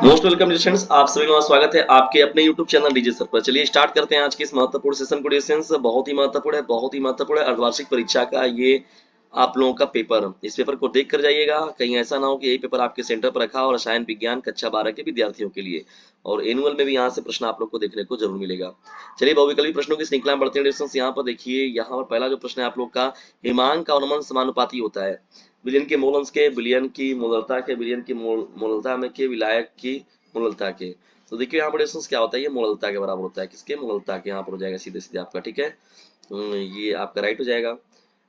Most welcome students, आप सभी का स्वागत है आपके अपने यूट्यूब चैनल डीजे सर पर। चलिए स्टार्ट करते हैं आज के इस महत्वपूर्ण सेशन को। डिस्टेंस बहुत ही महत्वपूर्ण है, बहुत ही महत्वपूर्ण है। अर्धवार्षिक परीक्षा का ये आप लोगों का पेपर, इस पेपर को देख कर जाइएगा, कहीं ऐसा ना हो कि यही पेपर आपके सेंटर पर रखा हो। रसायन विज्ञान कक्षा 12 के विद्यार्थियों के लिए, और एनुअल में भी यहाँ से प्रश्न आप लोग को देखने को जरूर मिलेगा। चलिए बहुविकल्पी प्रश्नों की श्रृंखला में बढ़ते हैं। डिस्टेंस यहाँ पर देखिए, यहाँ पर पहला जो प्रश्न है आप लोग का, हिमांक का अनुमान समानुपाती होता है विलयन के मोल अंश के, विलयन की मोलरता के, विलयन की मोलरता में के, विलायक की मोलरता के। तो देखिए यहाँ पर डिस्टेंस क्या होता है, ये मोलरता के बराबर होता है। किसके? मोलरता के। यहाँ पर हो जाएगा सीधे सीधे आपका, ठीक है। ये आपका राइट हो जाएगा।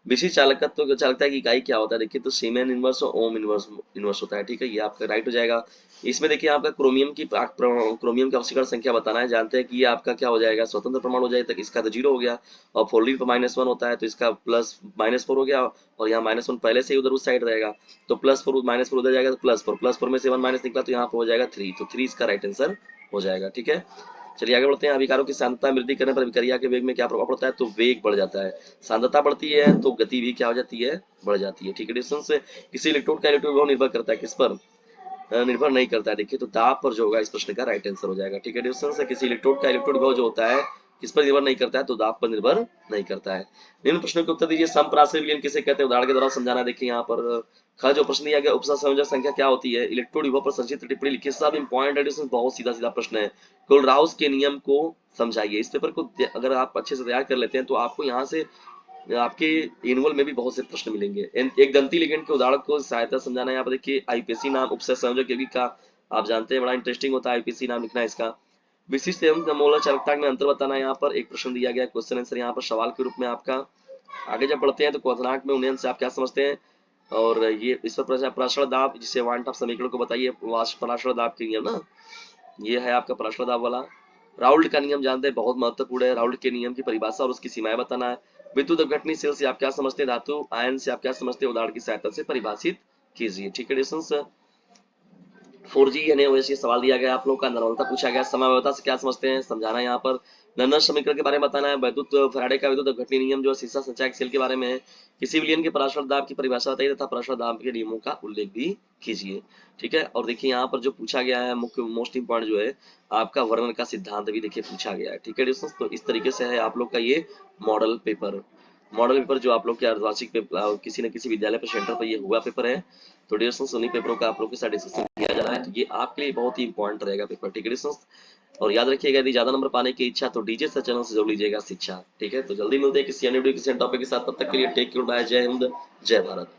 विशिष्ट चालकत्व चालकता की इकाई क्या होता है? देखिए तो सीमेन इनवर्स और ओम इनवर्स इनवर्स होता है, ठीक है। ये आपका राइट हो जाएगा। इसमें देखिए आपका क्रोमियम की ऑक्सीकरण संख्या बताना है। जानते हैं कि ये आपका क्या हो जाएगा, स्वतंत्र प्रमाण हो जाएगा, तक इसका तो जीरो हो गया। और फोल्डिंग पर -1 होता है तो इसका प्लस -4 हो गया, और यहाँ -1 पहले से ही उधर उस साइड रहेगा, तो +4 -4 उधर जाएगा तो +4 में से 1 माइनस निकला तो यहाँ पर हो जाएगा 3, तो 3 इसका राइट आंसर हो जाएगा, ठीक है। चलिए आगे बढ़ते हैं। अभिकारों की सांद्रता में वृद्धि करने पर अभिक्रिया के वेग में क्या प्रभाव पड़ता है? तो वेग बढ़ जाता है। सांद्रता बढ़ती है तो गति भी क्या हो जाती है? बढ़ जाती है, ठीक है। डिस्टेंस से किसी इलेक्ट्रोड का इलेक्ट्रिक विभव निर्भर करता है, किस पर? निर्भर नहीं करता है। देखिए तो दाब पर जो होगा इस प्रश्न का राइट आंसर हो जाएगा, ठीक है। डिस्टेंस से किसी इलेक्ट्रोड का इलेक्ट्रिक विभव जो होता है किस पर निर्भर नहीं करता है? तो दाब पर निर्भर नहीं करता है। निम्न प्रश्नों के उत्तर दीजिए। समप्राशरी विलयन किसे कहते हैं? उदाहरण के द्वारा समझाना। देखिए यहाँ पर जो प्रश्न दिया गया, उपसर्ग संयोजक संख्या क्या होती है? इलेक्ट्रोड विभव पर संक्षिप्त टिप्पणी लिखिए। सब इंपॉर्टेंट है, बहुत सीधा सीधा प्रश्न है। कोलराउस के नियम को समझाइए। इस पेपर को अगर आप अच्छे से तैयार कर लेते हैं तो आपको यहाँ से आपके एनुअल में भी बहुत से प्रश्न मिलेंगे। एक दंती लिगेंड के उदाहरण को सहायता समझाना है। यहाँ पर देखिए आईपीसी नाम उपसर्ग संयोजक यौगिक का आप जानते हैं, बड़ा इंटरेस्टिंग होता है आईपीसी नाम लिखना है इसका। विशिष्ट एवं मोलर चालकता में अंतर बताना है। यहाँ पर एक प्रश्न दिया गया, क्वेश्चन आंसर यहाँ पर सवाल के रूप में आपका। आगे जब बढ़ते हैं तो क्वथनांक में उन्नयन से आप क्या समझते हैं? और ये इस पर पराशर दाब, जिसे वांट ऑफ समीकरण को बताइए। पराशर दाब के नियम ना, ये है आपका पराशर दाब वाला। राउल्ट का नियम जानते हैं, बहुत महत्वपूर्ण है। राउल्ट के नियम की परिभाषा और उसकी सीमाएं बताना है। विद्युत अपघटनी सेल से आप क्या समझते हैं? धातु आयन से आप क्या समझते हैं? उदाहरण की सहायता से परिभाषित कीजिए, ठीक है। डिस्टेंस 4G यानी वैसे सवाल दिया गया आप लोग का। नर्मलता पूछा गया। समव्यवता से क्या समझते हैं? समझाना है यहाँ पर। नन्नर समीकरण के बारे में बताना है। वैद्युत फैराडे का विद्युत अपघटनी नियम जो शीशा संचायक सेल के बारे में है। किसी विलयन के पराशर दाब की परिभाषा बताइए तथा पराशर दाब के नियमों का उल्लेख भी कीजिए, ठीक है। और देखिए यहाँ पर जो पूछा गया है मुख्य मोस्ट इंपॉर्टेंट जो है आपका वर्णन का सिद्धांत भी देखिए पूछा गया है, ठीक है दोस्तों। तो इस तरीके से है आप लोग का ये मॉडल पेपर। मॉडल पेपर जो आप लोग के अर्धवार्षिक किसी न किसी विद्यालय पर सेंटर पर ये हुआ पेपर है। तो डियर दोस्तों उन्हीं पेपरों का आप लोग के साथ डिस्कशन किया जा रहा है, तो ये आपके लिए बहुत ही इंपॉर्टेंट रहेगा पेपर, ठीक है दोस्तों। और याद रखिएगा, यदि ज्यादा नंबर पाने की इच्छा तो डीजे सर चैनल से जोड़ लीजिएगा शिक्षा, ठीक है। तो जल्दी मिलते हैं किसी अन्य वीडियो किसी टॉपिक के साथ, तब तक के लिए टेक केयर, बाय, जय हिंद, जय भारत।